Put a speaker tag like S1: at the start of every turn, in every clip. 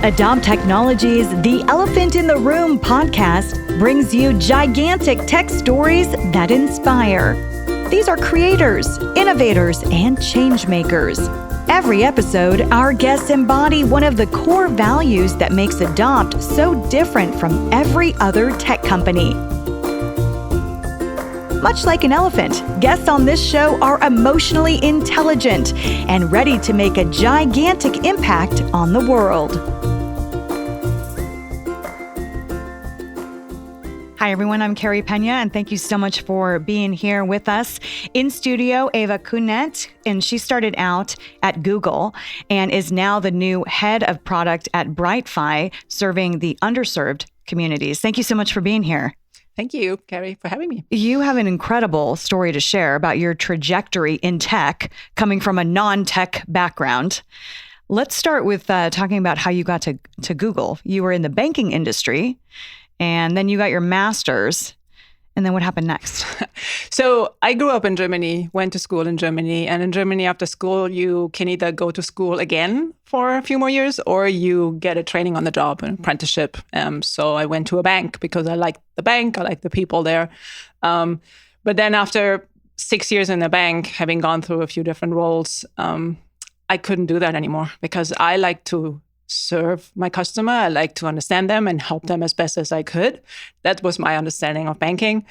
S1: Adopt Technology's The Elephant in the Room podcast brings you gigantic tech stories that inspire. These are creators, innovators, and change makers. Every episode, our guests embody one of the core values that makes Adopt so different from every other tech company. Much like an elephant, guests on this show are emotionally intelligent and ready to make a gigantic impact on the world. Hi, everyone. I'm Carey Pena, and thank you so much for being here with us. In studio, Eva Kuehnert, and she started out at Google and is now the new head of product at BrightFi, serving the underserved communities. Thank you so much for being here.
S2: Thank you, Carey, for having me.
S1: You have an incredible story to share about your trajectory in tech, coming from a non-tech background. Let's start with talking about how you got to Google. You were in the banking industry, and then you got your master's. And then what happened next?
S2: So I grew up in Germany, went to school in Germany. And in Germany, after school, you can either go to school again for a few more years or you get a training on the job, an apprenticeship. So I went to a bank because I liked the bank. I liked the people there. But then after 6 years in the bank, having gone through a few different roles, I couldn't do that anymore because I like to serve my customer. I like to understand them and help them as best as I could. That was my understanding of banking.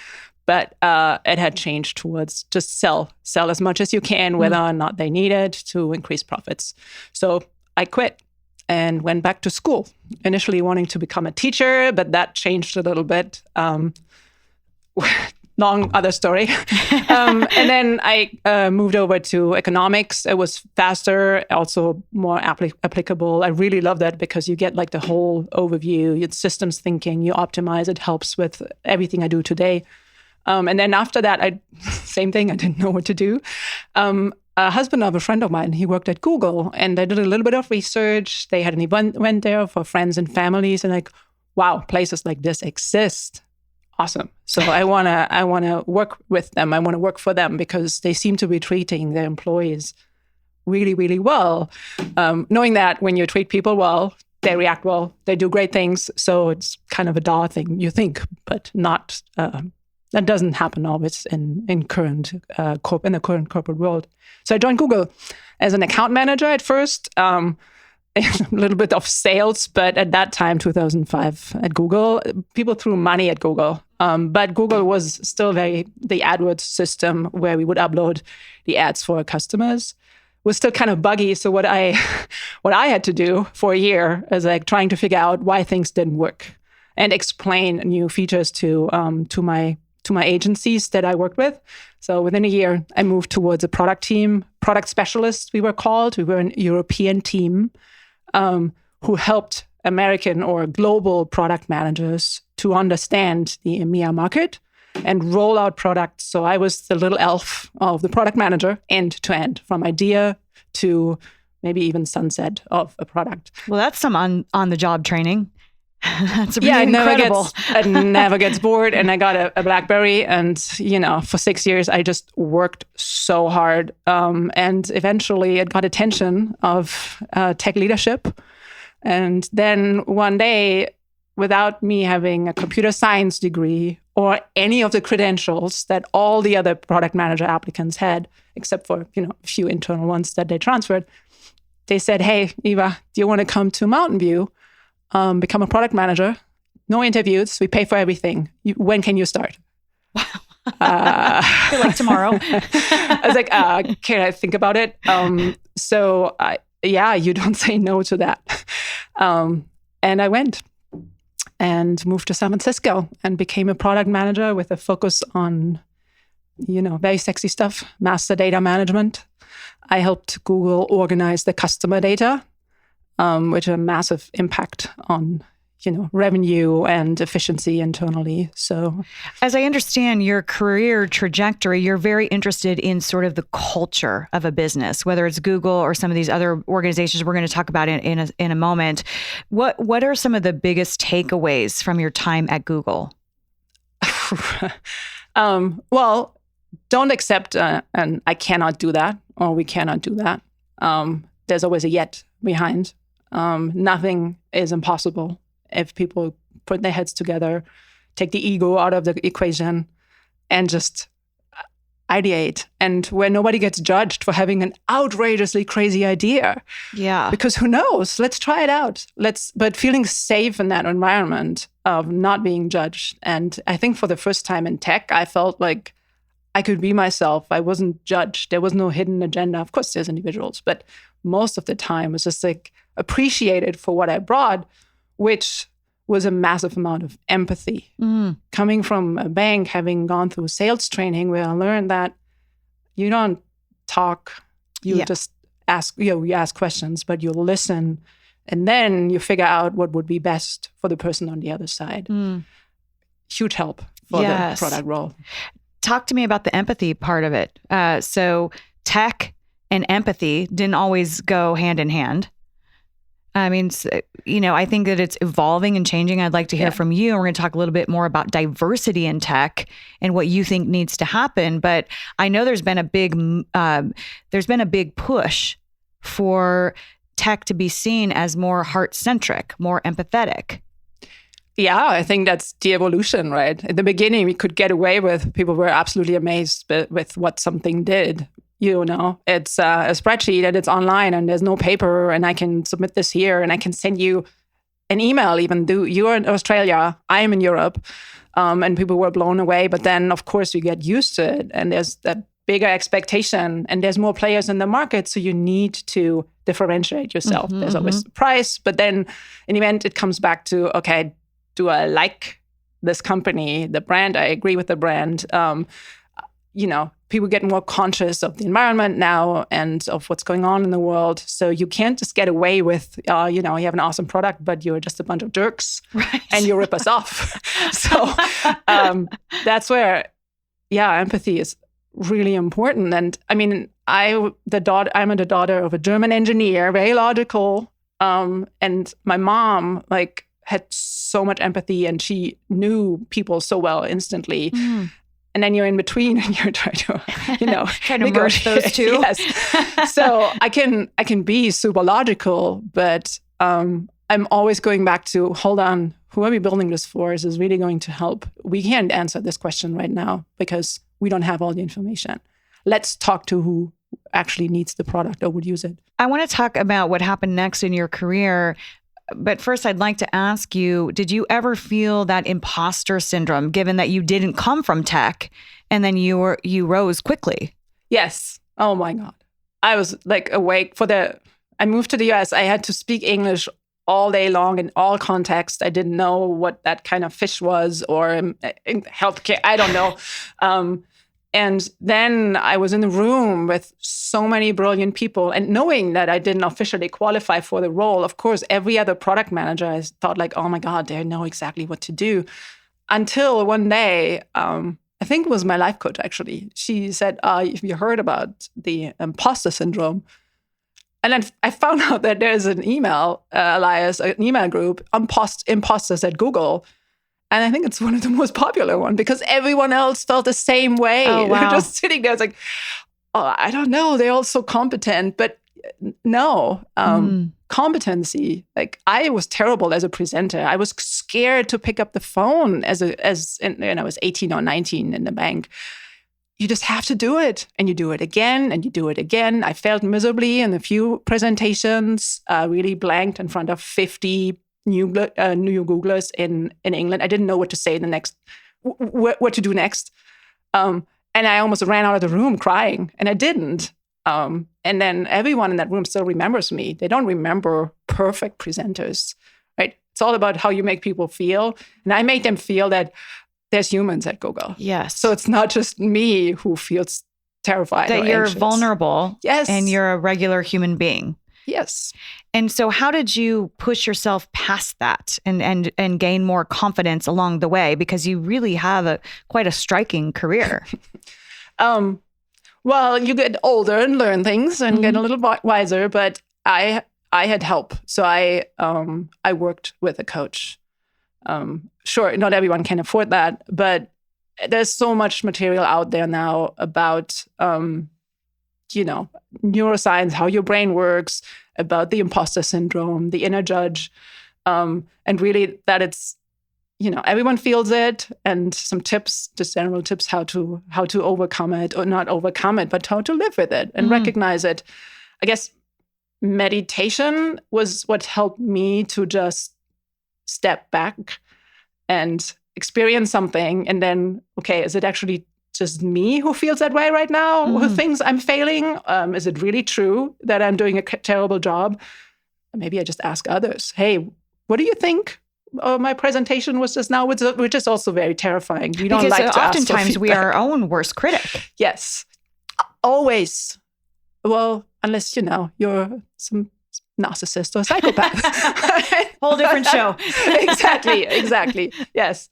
S2: But it had changed towards just sell as much as you can, whether or not they need it to increase profits. So I quit and went back to school, initially wanting to become a teacher, but that changed a little bit. Long other story. And then I moved over to economics. It was faster, also more applicable. I really love that because you get like the whole overview. It's systems thinking, you optimize. It helps with everything I do today. And then after that, same thing. I didn't know what to do. A husband of a friend of mine, he worked at Google, and I did a little bit of research. They had an event went there for friends and families, and like, wow, places like this exist. Awesome. So I wanna work with them. I want to work for them because they seem to be treating their employees really, really well. Knowing that when you treat people well, they react well, they do great things. So it's kind of a duh thing, you think, but not. That doesn't happen always in the current corporate world. So I joined Google as an account manager at first. A little bit of sales, but at that time, 2005 at Google, people threw money at Google. But Google was still the AdWords system where we would upload the ads for our customers was still kind of buggy. So what I had to do for a year is like trying to figure out why things didn't work and explain new features to my agencies that I worked with. So within a year, I moved towards a product team, product specialists we were called. We were an European team. Who helped American or global product managers to understand the EMEA market and roll out products. So I was the little elf of the product manager, end to end, from idea to maybe even sunset of a product.
S1: Well, that's some on-the-job training. That's really incredible.
S2: It never gets bored. And I got a BlackBerry, and for 6 years I just worked so hard. And eventually it got attention of tech leadership. And then one day, without me having a computer science degree or any of the credentials that all the other product manager applicants had, except for a few internal ones that they transferred, they said, "Hey, Eva, do you want to come to Mountain View? Become a product manager, no interviews, we pay for everything. When can you start?"
S1: Wow. Like tomorrow.
S2: I was like, can I think about it? You don't say no to that. And I went and moved to San Francisco and became a product manager with a focus on, very sexy stuff, master data management. I helped Google organize the customer data, which had a massive impact on, revenue and efficiency internally. So,
S1: as I understand your career trajectory, you're very interested in sort of the culture of a business, whether it's Google or some of these other organizations we're going to talk about in a moment. What are some of the biggest takeaways from your time at Google?
S2: Well, don't accept an I cannot do that or we cannot do that. There's always a yet behind. Nothing is impossible if people put their heads together, take the ego out of the equation, and just ideate, and where nobody gets judged for having an outrageously crazy idea.
S1: Yeah.
S2: Because who knows? Let's try it out. But feeling safe in that environment of not being judged. And I think for the first time in tech, I felt like I could be myself. I wasn't judged. There was no hidden agenda. Of course, there's individuals, but most of the time was just like appreciated for what I brought, which was a massive amount of empathy. Coming from a bank, having gone through sales training where I learned that you don't talk, you just ask, you ask questions, but you listen, and then you figure out what would be best for the person on the other side. Huge help for the product role.
S1: Talk to me about the empathy part of it. So tech and empathy didn't always go hand in hand. I mean, I think that it's evolving and changing. I'd like to hear from you. And we're going to talk a little bit more about diversity in tech and what you think needs to happen. But I know there's been a big push for tech to be seen as more heart-centric, more empathetic.
S2: Yeah, I think that's the evolution, right? At the beginning, we could get away with, people were absolutely amazed with what something did. It's a spreadsheet and it's online and there's no paper and I can submit this here and I can send you an email even though you're in Australia, I am in Europe, and people were blown away. But then, of course, you get used to it and there's that bigger expectation and there's more players in the market, so you need to differentiate yourself. There's always the price, but then in the end, it comes back to, okay, do I like this company, the brand? I agree with the brand. People get more conscious of the environment now and of what's going on in the world. So you can't just get away with, you have an awesome product, but you're just a bunch of jerks and you rip us off. So that's where, empathy is really important. And I mean, I'm the daughter of a German engineer, very logical. And my mom, had so much empathy and she knew people so well instantly. And then you're in between and you're trying to,
S1: trying to merge those two.
S2: Yes. So I can be super logical, but I'm always going back to, hold on, who are we building this for? Is this really going to help? We can't answer this question right now because we don't have all the information. Let's talk to who actually needs the product or would use it.
S1: I want to talk about what happened next in your career. But first, I'd like to ask you, did you ever feel that imposter syndrome, given that you didn't come from tech and then you rose quickly?
S2: Yes. Oh my God. I was awake I moved to the US. I had to speak English all day long in all contexts. I didn't know what that kind of fish was or in healthcare. I don't know. And then I was in the room with so many brilliant people, and knowing that I didn't officially qualify for the role, of course, every other product manager, I thought oh my God, they know exactly what to do. Until one day, I think it was my life coach, actually. She said, have you heard about the imposter syndrome? And then I found out that there's an email, Elias, an email group, imposters at Google. And I think it's one of the most popular ones because everyone else felt the same way.
S1: Oh, wow.
S2: They're just sitting there. It's I don't know. They're all so competent. But no, competency. I was terrible as a presenter. I was scared to pick up the phone I was 18 or 19 in the bank. You just have to do it. And you do it again and you do it again. I failed miserably in a few presentations, really blanked in front of 50 new Googlers in England. I didn't know what to say what to do next. And I almost ran out of the room crying, and I didn't. And then everyone in that room still remembers me. They don't remember perfect presenters, right? It's all about how you make people feel. And I made them feel that there's humans at Google.
S1: Yes.
S2: So it's not just me who feels terrified
S1: that
S2: or
S1: you're
S2: anxious.
S1: Vulnerable.
S2: Yes.
S1: And you're a regular human being.
S2: Yes.
S1: And so how did you push yourself past that and gain more confidence along the way? Because you really have quite a striking career.
S2: Well, you get older and learn things and get a little wiser, but I had help. So I worked with a coach. Sure, not everyone can afford that, but there's so much material out there now about neuroscience, how your brain works, about the imposter syndrome, the inner judge, and really that it's, everyone feels it, and some tips, just general tips, how to overcome it, or not overcome it, but how to live with it and recognize it. I guess meditation was what helped me to just step back and experience something, and then, okay, is it actually just me who feels that way right now? Who thinks I'm failing? Is it really true that I'm doing a terrible job? Maybe I just ask others, hey, what do you think? Oh, my presentation was just now, which is also very terrifying. We don't like to ask for feedback.
S1: Oftentimes we are our own worst critic.
S2: Yes, always. Well, unless, you're some narcissist or psychopath.
S1: Whole different show.
S2: Exactly. Yes.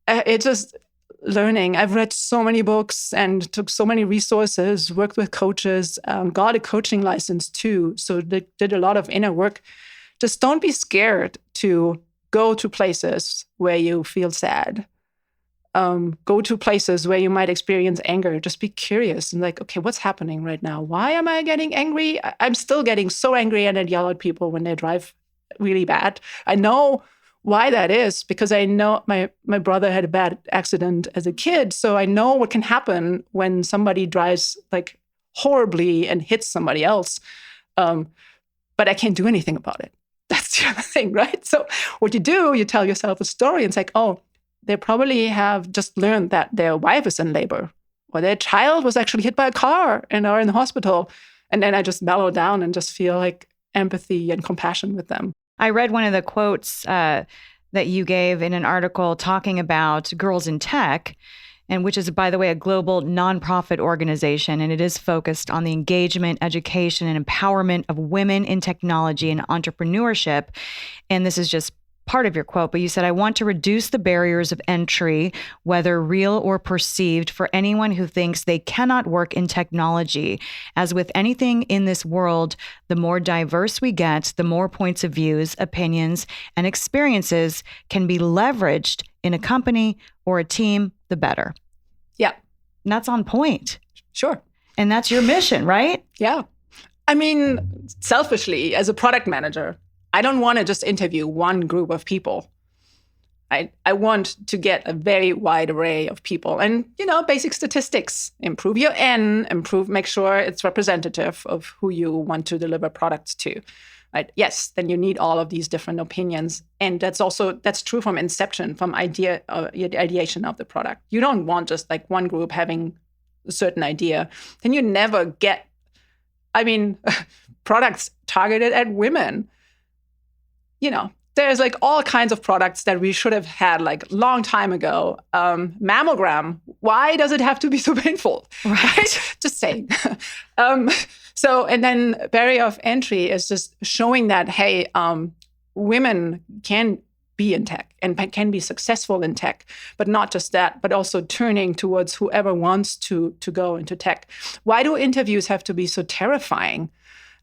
S2: It's just learning. I've read so many books and took so many resources, worked with coaches, got a coaching license too. So did a lot of inner work. Just don't be scared to go to places where you feel sad. Go to places where you might experience anger. Just be curious and like, okay, what's happening right now? Why am I getting angry? I'm still getting so angry and I yell at people when they drive really bad. I know why that is, because I know my brother had a bad accident as a kid. So I know what can happen when somebody drives like horribly and hits somebody else. But I can't do anything about it. That's the other thing, right? So what you do, you tell yourself a story and it's like, oh, they probably have just learned that their wife is in labor or their child was actually hit by a car and are in the hospital. And then I just mellow down and just feel like empathy and compassion with them.
S1: I read one of the quotes that you gave in an article talking about Girls in Tech, and which is, by the way, a global nonprofit organization, and it is focused on the engagement, education, and empowerment of women in technology and entrepreneurship. And this is just part of your quote, but you said, I want to reduce the barriers of entry, whether real or perceived, for anyone who thinks they cannot work in technology. As with anything in this world, the more diverse we get, the more points of views, opinions, and experiences can be leveraged in a company or a team, the better.
S2: Yeah.
S1: And that's on point.
S2: Sure.
S1: And that's your mission, right?
S2: Yeah. I mean, selfishly, as a product manager, I don't want to just interview one group of people. I want to get a very wide array of people and, basic statistics, improve your N, make sure it's representative of who you want to deliver products to, right? Yes, then you need all of these different opinions. And that's true from inception, from ideation of the product. You don't want just like one group having a certain idea. Then you never get, products targeted at women. There's like all kinds of products that we should have had like long time ago. Mammogram, why does it have to be so painful? Right? Just saying. And then barrier of entry is just showing that, hey, women can be in tech and can be successful in tech, but not just that, but also turning towards whoever wants to go into tech. Why do interviews have to be so terrifying?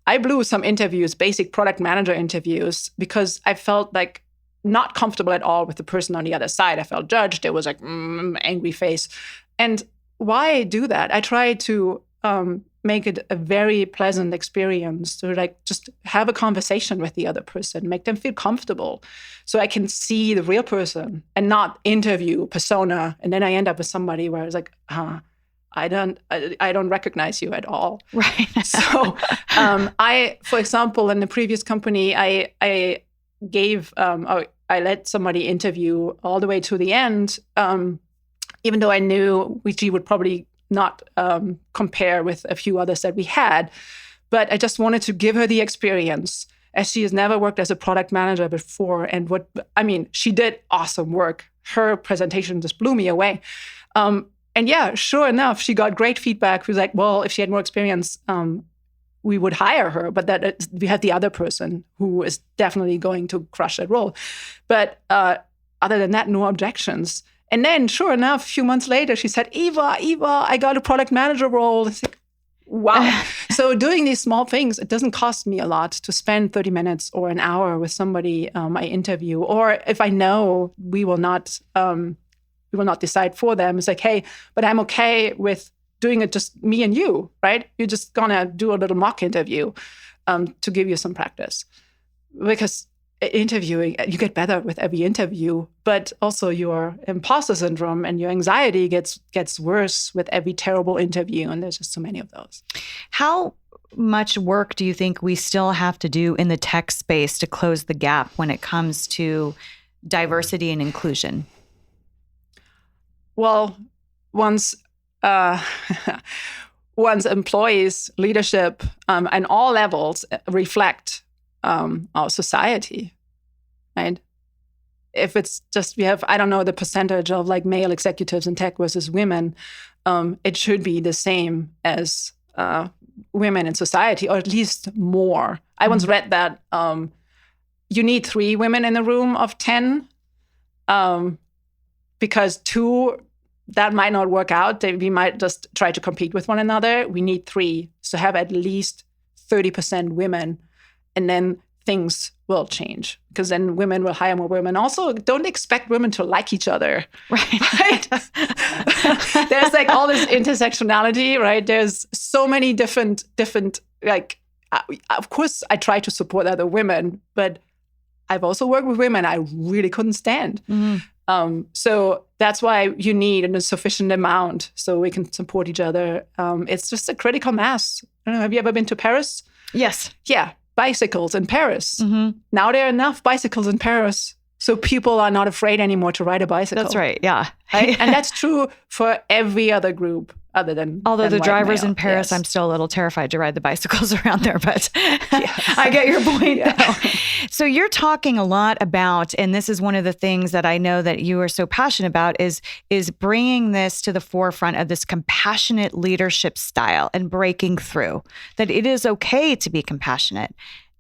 S2: I blew some interviews, basic product manager interviews, because I felt like not comfortable at all with the person on the other side. I felt judged. There was like angry face. And why do that? I try to make it a very pleasant experience to like just have a conversation with the other person, make them feel comfortable so I can see the real person and not interview persona. And then I end up with somebody where it's like, I don't recognize you at all.
S1: Right.
S2: So for example, in the previous company, I let somebody interview all the way to the end, even though I knew she would probably not compare with a few others that we had. But I just wanted to give her the experience, as she has never worked as a product manager before. And she did awesome work. Her presentation just blew me away. And yeah, sure enough, she got great feedback. She was like, well, if she had more experience, we would hire her. But we had the other person who is definitely going to crush that role. But other than that, no objections. And then, sure enough, a few months later, she said, Eva, I got a product manager role. It's like, wow. So doing these small things, it doesn't cost me a lot to spend 30 minutes or an hour with somebody I interview. Or if I know we will not decide for them. It's like, hey, but I'm okay with doing it just me and you, right? You're just gonna do a little mock interview. to give you some practice. Because interviewing, you get better with every interview, but also your imposter syndrome and your anxiety gets worse with every terrible interview. And there's just so many of those.
S1: How much work do you think we still have to do in the tech space to close the gap when it comes to diversity and inclusion?
S2: Well, once employees, leadership, and all levels reflect our society, right? If it's just, we have, I don't know the percentage of like male executives in tech versus women, it should be the same as women in society, or at least more. I once read that you need 3 women in a room of 10, because 2, that might not work out. We might just try to compete with one another. We need 3. So have at least 30% women, and then things will change, because then women will hire more women. Also, don't expect women to like each other. Right? There's like all this intersectionality, right? There's so many different like, of course, I try to support other women, but I've also worked with women I really couldn't stand. So that's why you need a sufficient amount so we can support each other. It's just a critical mass. I don't know, have you ever been to Paris?
S1: Yes.
S2: Yeah, bicycles in Paris. Now there are enough bicycles in Paris, so people are not afraid anymore to ride a bicycle.
S1: That's right, yeah.
S2: Right? And that's true for every other group other than
S1: Although the drivers
S2: male.
S1: in Paris,
S2: Yes.
S1: I'm still a little terrified to ride the bicycles around there, but I get your point though. So you're talking a lot about, and this is one of the things that I know that you are so passionate about, is bringing this to the forefront of this compassionate leadership style and breaking through, that it is okay to be compassionate.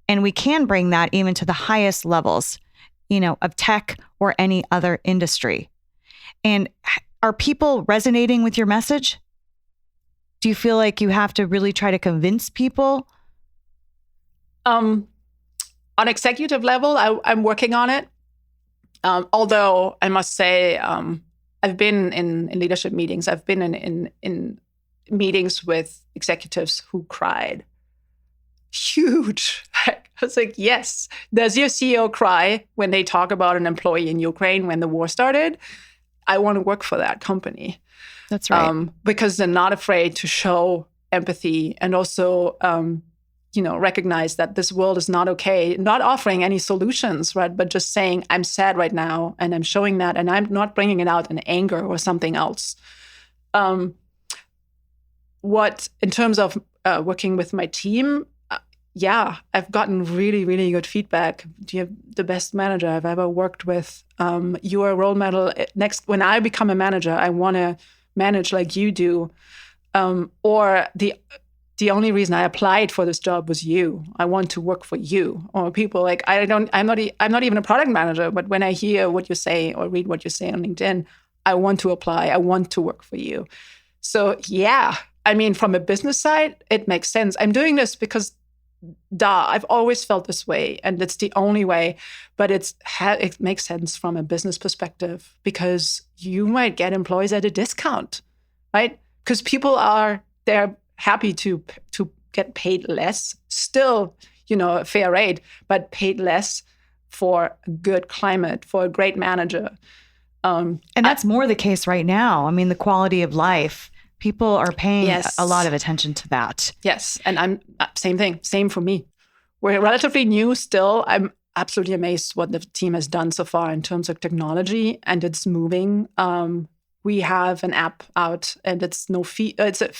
S1: And we can bring that even to the highest levels, of tech or any other industry. And are people resonating with your message? Do you feel like you have to really try to convince people?
S2: On executive level, I'm working on it. Although I must say, I've been in leadership meetings. I've been in meetings with executives who cried. Huge. I was like, yes. Does your CEO cry when they talk about an employee in Ukraine when the war started? I want to work for that company.
S1: That's right.
S2: Because they're not afraid to show empathy and also, recognize that this world is not okay, not offering any solutions, right? But just saying, I'm sad right now and I'm showing that, and I'm not bringing it out in anger or something else. In terms of working with my team, I've gotten really, really good feedback. You're the best manager I've ever worked with. You are a role model. Next, when I become a manager, I want to manage like you do. Or the only reason I applied for this job was you. I want to work for you. Or people like, I'm not even a product manager, but when I hear what you say or read what you say on LinkedIn, I want to apply. I want to work for you. So from a business side, it makes sense. I'm doing this because I've always felt this way, and it's the only way. But it makes sense from a business perspective, because you might get employees at a discount, right? Because they're happy to get paid less, still, a fair rate, but paid less for a good climate, for a great manager.
S1: And that's more the case right now. I mean, the quality of life. People are paying a lot of attention to that.
S2: Yes. And I'm same thing. Same for me. We're relatively new still. I'm absolutely amazed what the team has done so far in terms of technology, and it's moving. We have an app out, and it's no fee. It's a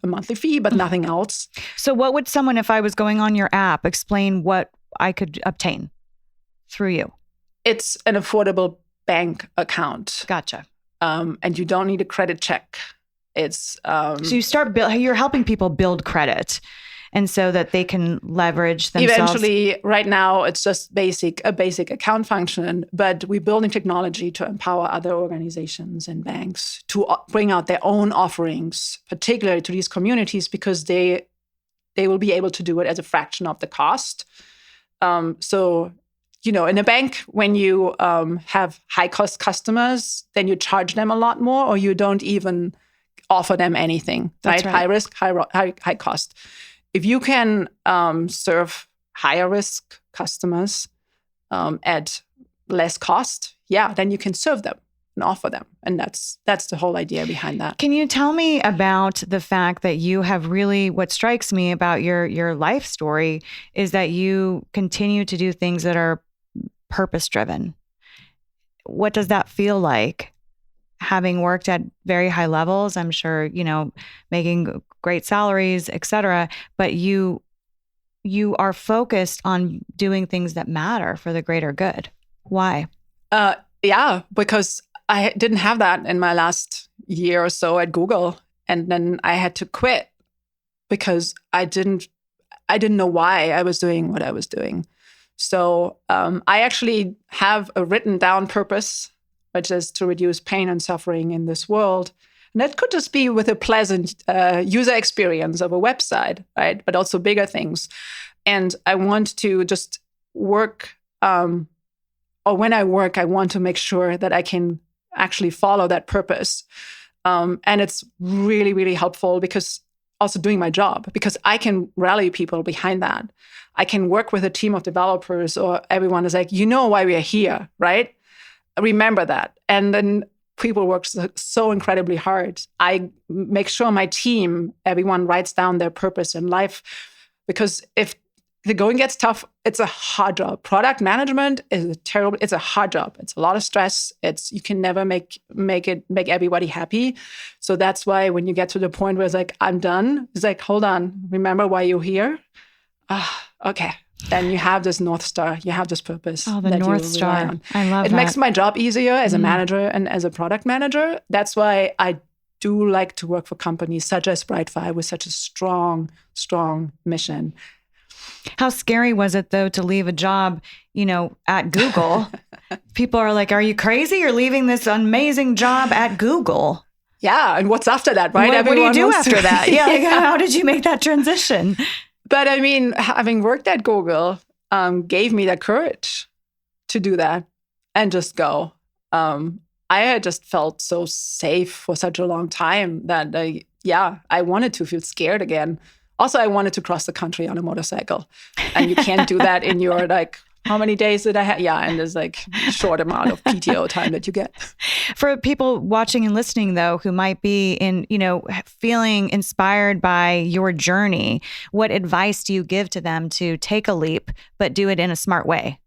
S2: monthly fee, but nothing else.
S1: So what would someone, if I was going on your app, explain what I could obtain through you?
S2: It's an affordable bank account.
S1: Gotcha.
S2: And you don't need a credit check. It's
S1: so you're helping people build credit, and so that they can leverage themselves.
S2: Eventually, right now, it's just a basic account function, but we're building technology to empower other organizations and banks to bring out their own offerings, particularly to these communities, because they will be able to do it as a fraction of the cost. So, in a bank, when you have high-cost customers, then you charge them a lot more, or you don't even offer them anything, right? High risk, high cost. if you can serve higher risk customers at less cost, then you can serve them and offer them. And that's the whole idea behind that.
S1: Can you tell me about the fact that you have really, what strikes me about your life story is that you continue to do things that are purpose-driven. What does that feel like? Having worked at very high levels, I'm sure, making great salaries, et cetera, but you are focused on doing things that matter for the greater good. Why?
S2: Because I didn't have that in my last year or so at Google. And then I had to quit because I didn't know why I was doing what I was doing. So I actually have a written down purpose, which is to reduce pain and suffering in this world. And that could just be with a pleasant user experience of a website, right? But also bigger things. And I want to just work, or when I work, I want to make sure that I can actually follow that purpose. And it's really, really helpful because also doing my job, because I can rally people behind that. I can work with a team of developers or everyone is like, you know why we are here, right? Remember that. And then people work so incredibly hard. I make sure my team, everyone writes down their purpose in life, because if the going gets tough, it's a hard job. Product management is it's a hard job. It's a lot of stress. You can never make everybody happy. So that's why when you get to the point where it's like, I'm done, it's like, hold on, remember why you're here? Okay. Then you have this North Star, you have this purpose.
S1: Oh, the North Star. I love
S2: it. It makes my job easier as a manager and as a product manager. That's why I do like to work for companies such as BrightFi with such a strong, strong mission.
S1: How scary was it, though, to leave a job, at Google? People are like, are you crazy? You're leaving this amazing job at Google.
S2: Yeah. And what's after that, right?
S1: What do you do after that? Yeah. How did you make that transition?
S2: But I mean, having worked at Google gave me the courage to do that and just go. I had just felt so safe for such a long time that I wanted to feel scared again. Also, I wanted to cross the country on a motorcycle. And you can't do that in your, how many days did I have? Yeah, and there's a short amount of PTO time that you get.
S1: For people watching and listening, though, who might be feeling inspired by your journey, what advice do you give to them to take a leap, but do it in a smart way?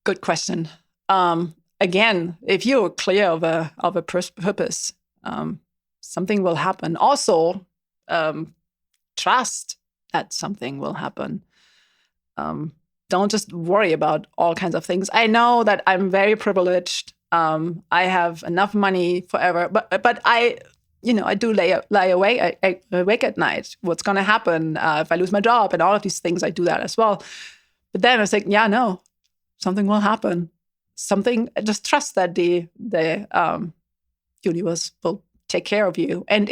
S2: Good question. Again, if you're clear of a purpose, something will happen. Also, trust that something will happen. Don't just worry about all kinds of things. I know that I'm very privileged. I have enough money forever, but I do lie awake at night. What's going to happen if I lose my job and all of these things? I do that as well. But then I was like, no, something will happen. Just trust that the universe will take care of you. And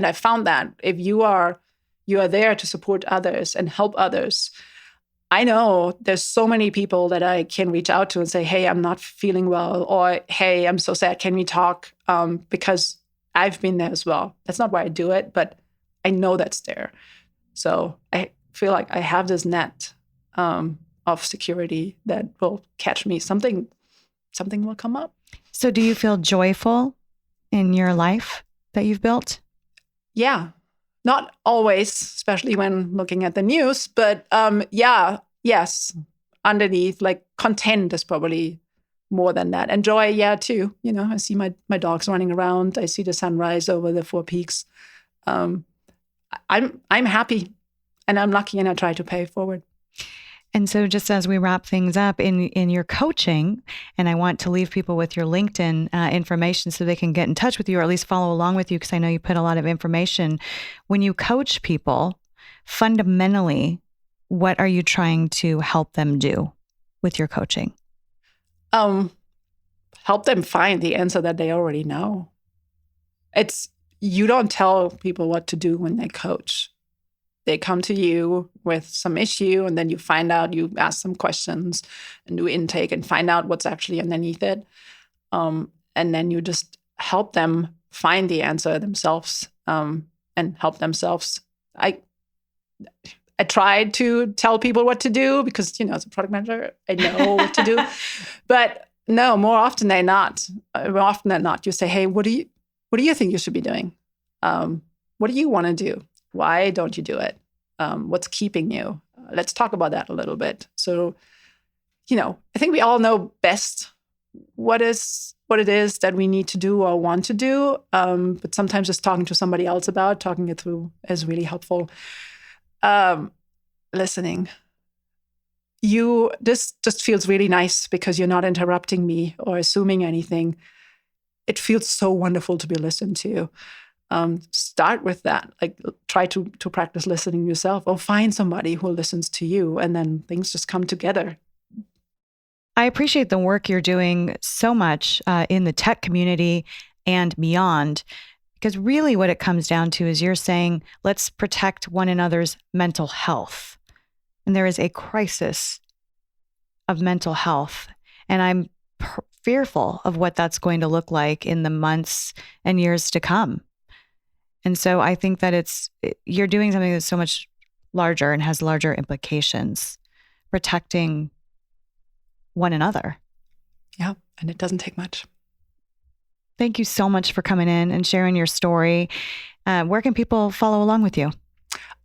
S2: I found that if you are there to support others and help others, I know there's so many people that I can reach out to and say, hey, I'm not feeling well, or hey, I'm so sad, can we talk? Because I've been there as well. That's not why I do it, but I know that's there. So I feel like I have this net of security that will catch me. Something will come up. So
S1: do you feel joyful in your life that you've built?
S2: Yeah. Not always, especially when looking at the news, but yes. Underneath, content is probably more than that. And joy, too. I see my dogs running around. I see the sunrise over the Four Peaks. I'm happy and I'm lucky, and I try to pay it forward.
S1: And so just as we wrap things up in your coaching, and I want to leave people with your LinkedIn information so they can get in touch with you or at least follow along with you, because I know you put a lot of information. When you coach people, fundamentally, what are you trying to help them do with your coaching?
S2: Help them find the answer that they already know. You don't tell people what to do when they coach. They come to you with some issue, and then you find out, you ask some questions and do intake and find out what's actually underneath it. And then you just help them find the answer themselves. and help themselves. I tried to tell people what to do because, as a product manager, I know what to do. But no, more often than not, you say, hey, what do you think you should be doing? What do you want to do? Why don't you do it? What's keeping you? Let's talk about that a little bit. So, I think we all know best what it is that we need to do or want to do. But sometimes just talking to somebody else talking it through is really helpful. Listening. This just feels really nice because you're not interrupting me or assuming anything. It feels so wonderful to be listened to. Start with that. Like, try to practice listening yourself, or find somebody who listens to you, and then things just come together.
S1: I appreciate the work you're doing so much in the tech community and beyond, because really what it comes down to is you're saying, let's protect one another's mental health. And there is a crisis of mental health. And I'm fearful of what that's going to look like in the months and years to come. And so I think that you're doing something that's so much larger and has larger implications, protecting one another.
S2: Yeah, and it doesn't take much.
S1: Thank you so much for coming in and sharing your story. Where can people follow along with you?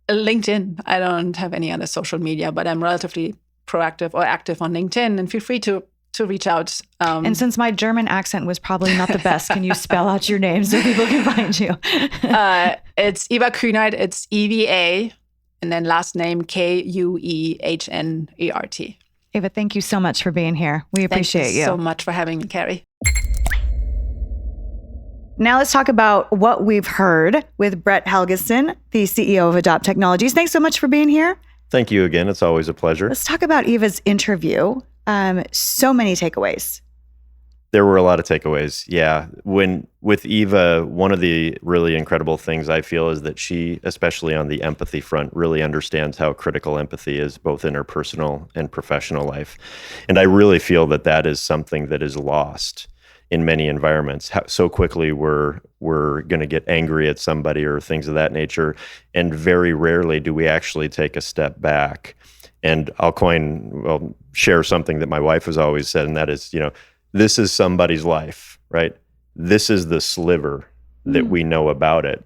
S2: LinkedIn. I don't have any other social media, but I'm relatively proactive or active on LinkedIn, and feel free to reach out.
S1: And since my German accent was probably not the best, can you spell out your name so people can find you?
S2: It's Eva Kuehnert. It's EVA, and then last name Kuehnert.
S1: Eva, thank you so much for being here. We appreciate
S2: Thank you so much for having me, Carey.
S1: Now let's talk about what we've heard with Brett Helgeson, the CEO of Adopt Technologies. Thanks so much for being here.
S3: Thank you again. It's always a pleasure.
S1: Let's talk about Eva's interview. So many takeaways.
S3: There were a lot of takeaways. Yeah. With Eva, one of the really incredible things I feel is that she, especially on the empathy front, really understands how critical empathy is both in her personal and professional life. And I really feel that is something that is lost in many environments. So quickly we're going to get angry at somebody or things of that nature. And very rarely do we actually take a step back. And I'll share something that my wife has always said, and that is, this is somebody's life, right? This is the sliver that we know about it.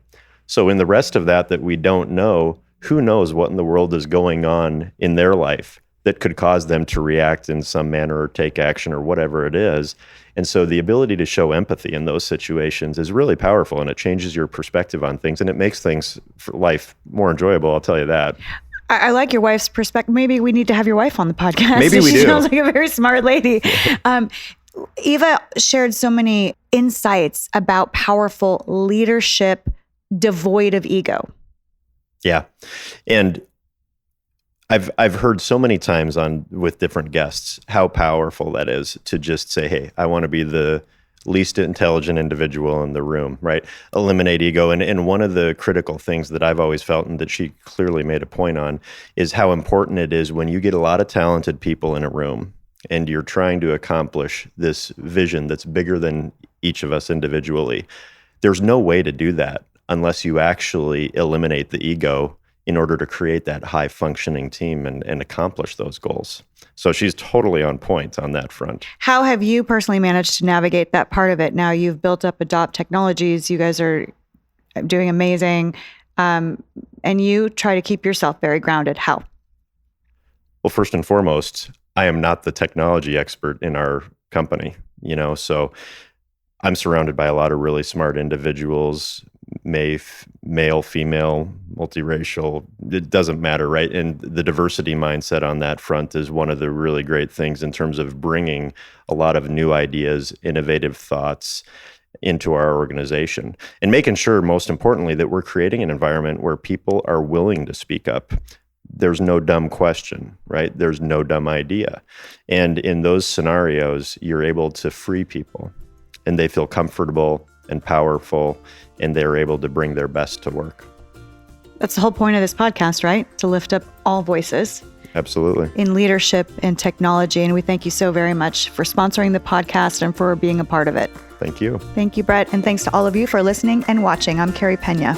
S3: So in the rest of that we don't know, who knows what in the world is going on in their life that could cause them to react in some manner or take action or whatever it is. And so the ability to show empathy in those situations is really powerful, and it changes your perspective on things, and it makes things for life more enjoyable, I'll tell you that.
S1: I like your wife's perspective. Maybe we need to have your wife on the podcast.
S3: Maybe we do.
S1: She sounds like a very smart lady. Eva shared so many insights about powerful leadership devoid of ego.
S3: Yeah. And I've heard so many times with different guests how powerful that is to just say, hey, I want to be the least intelligent individual in the room, right? Eliminate ego. And one of the critical things that I've always felt, and that she clearly made a point on, is how important it is when you get a lot of talented people in a room and you're trying to accomplish this vision that's bigger than each of us individually. There's no way to do that unless you actually eliminate the ego in order to create that high functioning team and accomplish those goals. So she's totally on point on that front.
S1: How have you personally managed to navigate that part of it? Now you've built up Adopt Technologies. You guys are doing amazing. And you try to keep yourself very grounded. How?
S3: Well, first and foremost, I am not the technology expert in our company, so I'm surrounded by a lot of really smart individuals, male, female, multiracial, it doesn't matter, right? And the diversity mindset on that front is one of the really great things in terms of bringing a lot of new ideas, innovative thoughts into our organization, and making sure, most importantly, that we're creating an environment where people are willing to speak up. There's no dumb question, right? There's no dumb idea. And in those scenarios, you're able to free people, and they feel comfortable and powerful, and they're able to bring their best to work.
S1: That's the whole point of this podcast, right? To lift up all voices.
S3: Absolutely.
S1: In leadership and technology. And we thank you so very much for sponsoring the podcast and for being a part of it.
S3: Thank you.
S1: Thank you, Brett. And thanks to all of you for listening and watching. I'm Carey Pena.